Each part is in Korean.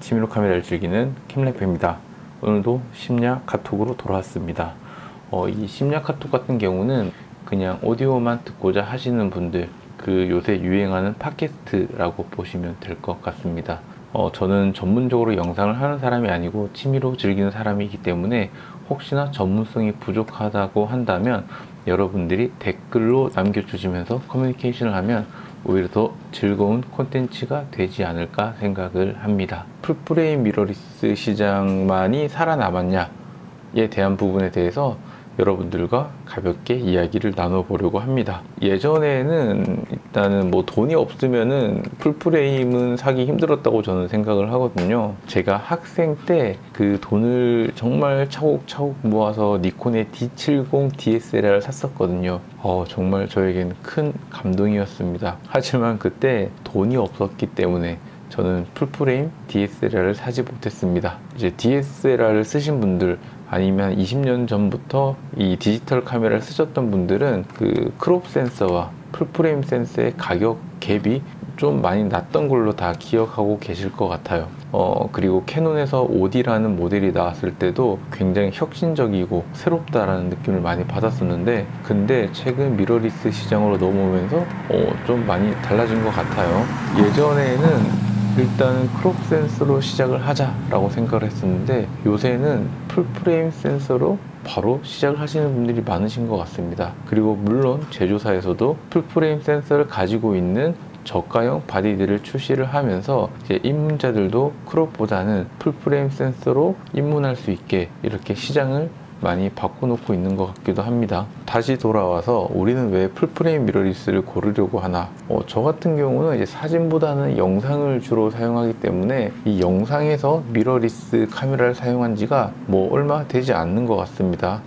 취미로 카메라를 즐기는 캠래프입니다. 오늘도 심야 카톡으로 돌아왔습니다. 이 심야 카톡 같은 경우는 그냥 오디오만 듣고자 하시는 분들, 그 요새 유행하는 팟캐스트라고 보시면 될 것 같습니다. 저는 전문적으로 영상을 하는 사람이 아니고 취미로 즐기는 사람이기 때문에 혹시나 전문성이 부족하다고 한다면 여러분들이 댓글로 남겨주시면서 커뮤니케이션을 하면 오히려 더 즐거운 콘텐츠가 되지 않을까 생각을 합니다. 풀프레임 미러리스 시장만이 살아남았냐에 대한 부분에 대해서 여러분들과 가볍게 이야기를 나눠보려고 합니다. 예전에는 일단은 돈이 없으면은 풀프레임은 사기 힘들었다고 저는 생각을 하거든요. 제가 학생 때 그 돈을 정말 차곡차곡 모아서 니콘의 D70 DSLR을 샀었거든요. 정말 저에겐 큰 감동이었습니다. 하지만 그때 돈이 없었기 때문에 저는 풀프레임 DSLR을 사지 못했습니다. 이제 DSLR을 쓰신 분들, 아니면 20년 전부터 이 디지털 카메라를 쓰셨던 분들은 그 크롭 센서와 풀프레임 센서의 가격 갭이 좀 많이 낮던 걸로 다 기억하고 계실 것 같아요. 그리고 캐논에서 5D라는 모델이 나왔을 때도 굉장히 혁신적이고 새롭다라는 느낌을 많이 받았었는데, 근데 최근 미러리스 시장으로 넘어오면서 좀 많이 달라진 것 같아요. 예전에는 일단은 크롭 센서로 시작을 하자라고 생각을 했었는데, 요새는 풀프레임 센서로 바로 시작을 하시는 분들이 많으신 것 같습니다. 그리고 물론 제조사에서도 풀프레임 센서를 가지고 있는 저가형 바디들을 출시를 하면서 이제 입문자들도 크롭보다는 풀프레임 센서로 입문할 수 있게 이렇게 시장을 많이 바꿔놓고 있는 것 같기도 합니다. 다시 돌아와서 우리는 왜 풀프레임 미러리스를 고르려고 하나? 저 같은 경우는 이제 사진보다는 영상을 주로 사용하기 때문에 이 영상에서 미러리스 카메라를 사용한 지가 얼마 되지 않는 것 같습니다.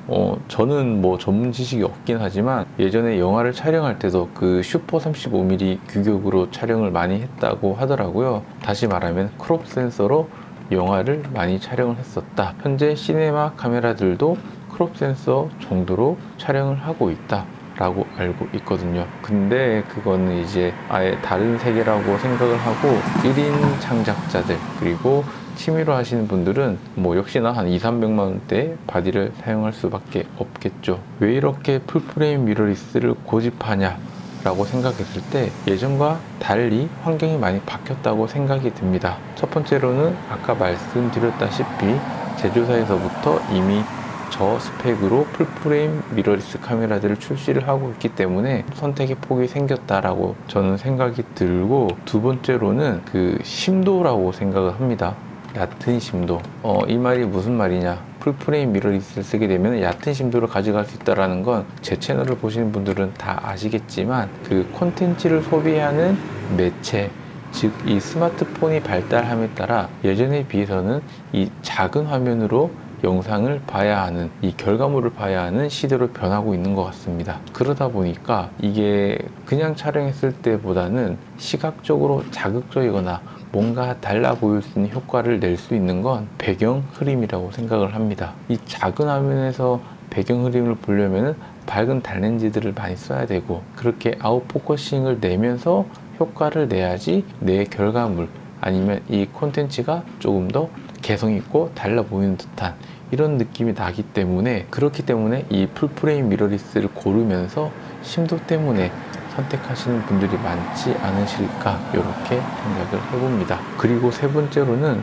저는 전문 지식이 없긴 하지만 예전에 영화를 촬영할 때도 그 슈퍼 35mm 규격으로 촬영을 많이 했다고 하더라고요. 다시 말하면 크롭 센서로 영화를 많이 촬영을 했었다. 현재 시네마 카메라들도 크롭 센서 정도로 촬영을 하고 있다 라고 알고 있거든요. 근데 그거는 이제 아예 다른 세계라고 생각을 하고 1인 창작자들, 그리고 취미로 하시는 분들은 역시나 한 200~300만 원대 바디를 사용할 수밖에 없겠죠. 왜 이렇게 풀프레임 미러리스를 고집하냐 라고 생각했을 때 예전과 달리 환경이 많이 바뀌었다고 생각이 듭니다. 첫 번째로는 아까 말씀드렸다시피 제조사에서부터 이미 저 스펙으로 풀프레임 미러리스 카메라들을 출시를 하고 있기 때문에 선택의 폭이 생겼다라고 저는 생각이 들고, 두 번째로는 그 심도라고 생각을 합니다. 얕은 심도. 이 말이 무슨 말이냐? 풀프레임 미러리스를 쓰게 되면 얕은 심도를 가져갈 수 있다는 건 제 채널을 보시는 분들은 다 아시겠지만 그 콘텐츠를 소비하는 매체, 즉 이 스마트폰이 발달함에 따라 예전에 비해서는 이 작은 화면으로 영상을 봐야 하는, 이 결과물을 봐야 하는 시대로 변하고 있는 것 같습니다. 그러다 보니까 이게 그냥 촬영했을 때보다는 시각적으로 자극적이거나 뭔가 달라 보일 수 있는 효과를 낼 수 있는 건 배경 흐림이라고 생각을 합니다. 이 작은 화면에서 배경 흐림을 보려면 밝은 달렌즈들을 많이 써야 되고, 그렇게 아웃포커싱을 내면서 효과를 내야지 내 결과물 아니면 이 콘텐츠가 조금 더 개성 있고 달라 보이는 듯한 이런 느낌이 나기 때문에, 그렇기 때문에 이 풀프레임 미러리스를 고르면서 심도 때문에 선택하시는 분들이 많지 않으실까, 이렇게 생각을 해봅니다. 그리고 세 번째로는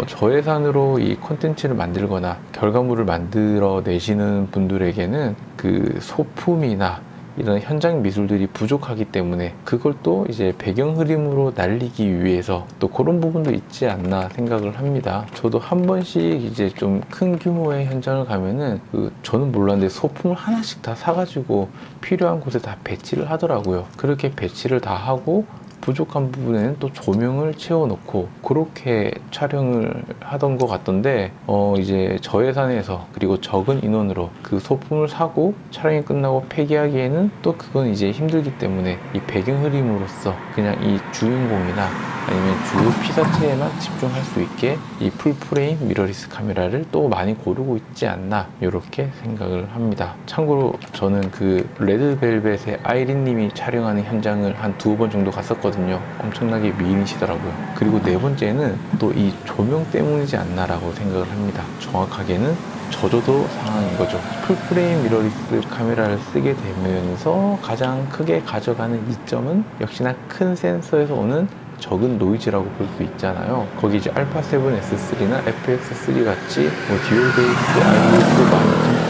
저예산으로 이 콘텐츠를 만들거나 결과물을 만들어 내시는 분들에게는 그 소품이나 이런 현장 미술들이 부족하기 때문에 그걸 또 이제 배경 흐림으로 날리기 위해서 또 그런 부분도 있지 않나 생각을 합니다. 저도 한 번씩 이제 좀 큰 규모의 현장을 가면은 저는 몰랐는데 소품을 하나씩 다 사가지고 필요한 곳에 다 배치를 하더라고요. 그렇게 배치를 다 하고 부족한 부분에는 또 조명을 채워놓고 그렇게 촬영을 하던 것 같던데, 이제 저예산에서 그리고 적은 인원으로 그 소품을 사고 촬영이 끝나고 폐기하기에는 또 그건 이제 힘들기 때문에 이 배경 흐림으로써 그냥 이 주인공이나 아니면 주요 피사체에만 집중할 수 있게 이 풀프레임 미러리스 카메라를 또 많이 고르고 있지 않나, 이렇게 생각을 합니다. 참고로 저는 그 레드벨벳의 아이린 님이 촬영하는 현장을 한 2번 정도 갔었거든요. 있거든요. 엄청나게 미인이시더라고요. 그리고 네 번째는 또 이 조명 때문이지 않나라고 생각을 합니다. 정확하게는 저조도 상황인 거죠. 풀프레임 미러리스 카메라를 쓰게 되면서 가장 크게 가져가는 이점은 역시나 큰 센서에서 오는 적은 노이즈라고 볼 수 있잖아요. 거기 이제 α7S3나 FX3 같이 듀얼 베이스 ISO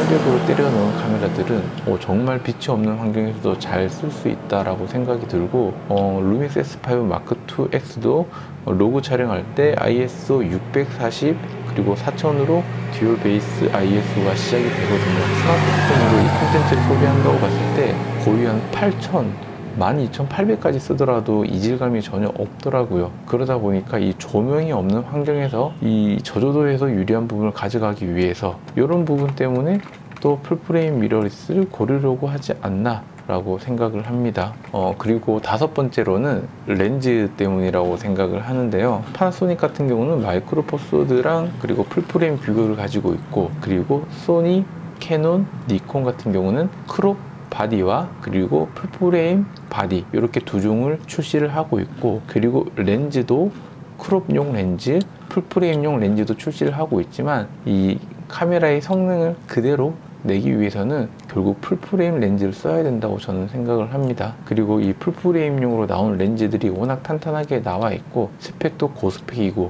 12800으로 때려 넣은 카메라들은 정말 빛이 없는 환경에서도 잘 쓸 수 있다라고 생각이 들고 루미스 S5 마크 2X도 로그 촬영할 때 ISO 640 그리고 4000으로 듀얼 베이스 ISO가 시작이 되거든요. 스마트폰으로 이 콘텐츠를 소비한다고 봤을 때 거의 한 8000 12800까지 쓰더라도 이질감이 전혀 없더라고요. 그러다 보니까 이 조명이 없는 환경에서 이 저조도에서 유리한 부분을 가져가기 위해서 이런 부분 때문에 또 풀프레임 미러리스를 고르려고 하지 않나 라고 생각을 합니다. 그리고 다섯 번째로는 렌즈 때문이라고 생각을 하는데요. 파나소닉 같은 경우는 마이크로 포소드랑 그리고 풀프레임 뷰거를 가지고 있고, 그리고 소니, 캐논, 니콘 같은 경우는 크롭 바디와 그리고 풀프레임 바디 이렇게 두 종을 출시를 하고 있고, 그리고 렌즈도 크롭용 렌즈, 풀프레임용 렌즈도 출시를 하고 있지만 이 카메라의 성능을 그대로 내기 위해서는 결국 풀프레임 렌즈를 써야 된다고 저는 생각을 합니다. 그리고 이 풀프레임용으로 나온 렌즈들이 워낙 탄탄하게 나와 있고 스펙도 고스펙이고,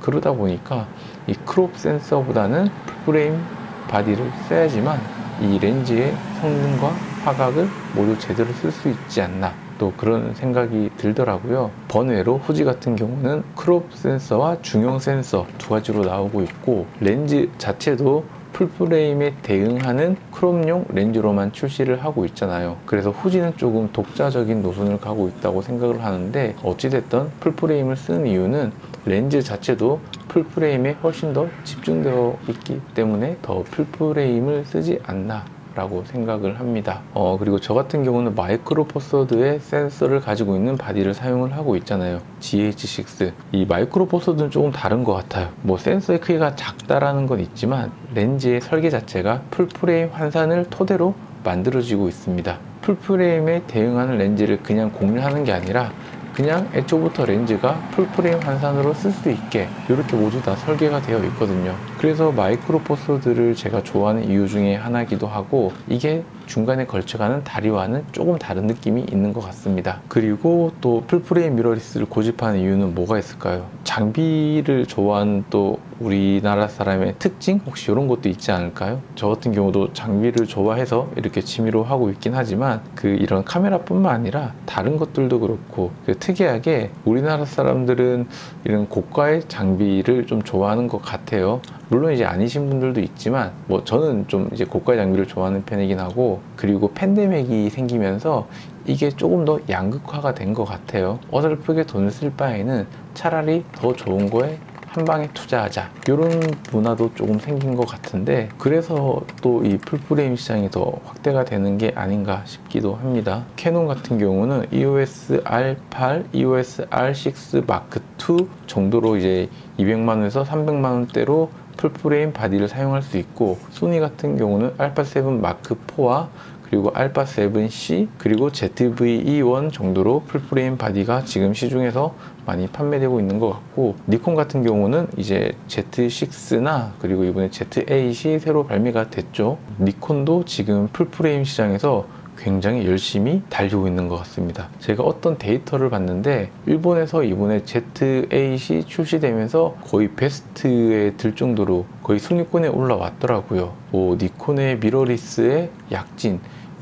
그러다 보니까 이 크롭 센서보다는 풀프레임 바디를 써야지만 이 렌즈의 성능과 화각을 모두 제대로 쓸 수 있지 않나, 또 그런 생각이 들더라고요. 번외로 후지 같은 경우는 크롭 센서와 중형 센서 두 가지로 나오고 있고, 렌즈 자체도 풀프레임에 대응하는 크롭용 렌즈로만 출시를 하고 있잖아요. 그래서 후지는 조금 독자적인 노선을 가고 있다고 생각을 하는데, 어찌됐든 풀프레임을 쓰는 이유는 렌즈 자체도 풀프레임에 훨씬 더 집중되어 있기 때문에 더 풀프레임을 쓰지 않나 라고 생각을 합니다. 그리고 저 같은 경우는 마이크로 포서드의 센서를 가지고 있는 바디를 사용을 하고 있잖아요. GH6. 이 마이크로 포서드는 조금 다른 것 같아요. 센서의 크기가 작다라는 건 있지만 렌즈의 설계 자체가 풀프레임 환산을 토대로 만들어지고 있습니다. 풀프레임에 대응하는 렌즈를 그냥 공유하는 게 아니라 그냥 애초부터 렌즈가 풀프레임 환산으로 쓸 수 있게 이렇게 모두 다 설계가 되어 있거든요. 그래서 마이크로 포서드를 제가 좋아하는 이유 중에 하나이기도 하고, 이게 중간에 걸쳐가는 다리와는 조금 다른 느낌이 있는 것 같습니다. 그리고 또 풀프레임 미러리스를 고집하는 이유는 뭐가 있을까요? 장비를 좋아하는 또 우리나라 사람의 특징? 혹시 이런 것도 있지 않을까요? 저 같은 경우도 장비를 좋아해서 이렇게 취미로 하고 있긴 하지만 이런 카메라뿐만 아니라 다른 것들도 그렇고, 특이하게 우리나라 사람들은 이런 고가의 장비를 좀 좋아하는 것 같아요. 물론 이제 아니신 분들도 있지만 저는 좀 이제 고가의 장비를 좋아하는 편이긴 하고, 그리고 팬데믹이 생기면서 이게 조금 더 양극화가 된 것 같아요. 어설프게 돈을 쓸 바에는 차라리 더 좋은 거에 한 방에 투자하자, 이런 문화도 조금 생긴 것 같은데, 그래서 또 이 풀프레임 시장이 더 확대가 되는 게 아닌가 싶기도 합니다. 캐논 같은 경우는 EOS R8, EOS R6 Mark II 정도로 이제 200만원에서 300만원대로 풀프레임 바디를 사용할 수 있고, 소니 같은 경우는 알파7 마크 4와 그리고 알파7C 그리고 ZV-E1 정도로 풀프레임 바디가 지금 시중에서 많이 판매되고 있는 것 같고, 니콘 같은 경우는 이제 Z6나 그리고 이번에 Z8이 새로 발매가 됐죠. 니콘도 지금 풀프레임 시장에서 굉장히 열심히 달리고 있는 것 같습니다. 제가 어떤 데이터를 봤는데 일본에서 이번에 Z8이 출시되면서 거의 베스트에 들 정도로 거의 순위권에 올라왔더라고요. 니콘의 미러리스의 약진,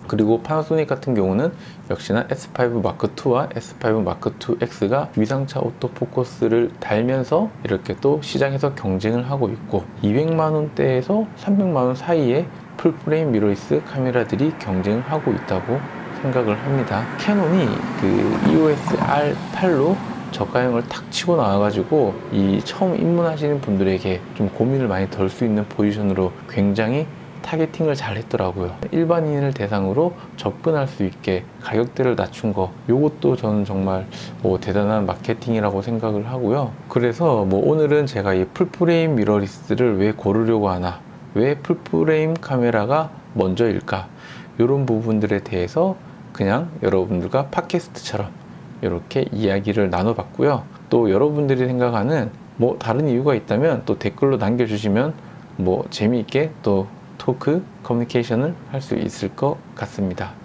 그리고 파나소닉 같은 경우는 역시나 S5 마크 2와 S5 마크 2X가 위상차 오토포커스를 달면서 이렇게 또 시장에서 경쟁을 하고 있고, 200만원대에서 300만원 사이에 풀프레임 미러리스 카메라들이 경쟁을 하고 있다고 생각을 합니다. 캐논이 EOS R8로 저가형을 탁 치고 나와가지고 이 처음 입문하시는 분들에게 좀 고민을 많이 덜 수 있는 포지션으로 굉장히 타겟팅을 잘 했더라고요. 일반인을 대상으로 접근할 수 있게 가격대를 낮춘 거, 이것도 저는 정말 대단한 마케팅이라고 생각을 하고요. 그래서 오늘은 제가 이 풀프레임 미러리스를 왜 고르려고 하나, 왜 풀프레임 카메라가 먼저일까, 이런 부분들에 대해서 그냥 여러분들과 팟캐스트처럼 이렇게 이야기를 나눠봤고요. 또 여러분들이 생각하는 뭐 다른 이유가 있다면 또 댓글로 남겨주시면 뭐 재미있게 또 토크, 커뮤니케이션을 할 수 있을 것 같습니다.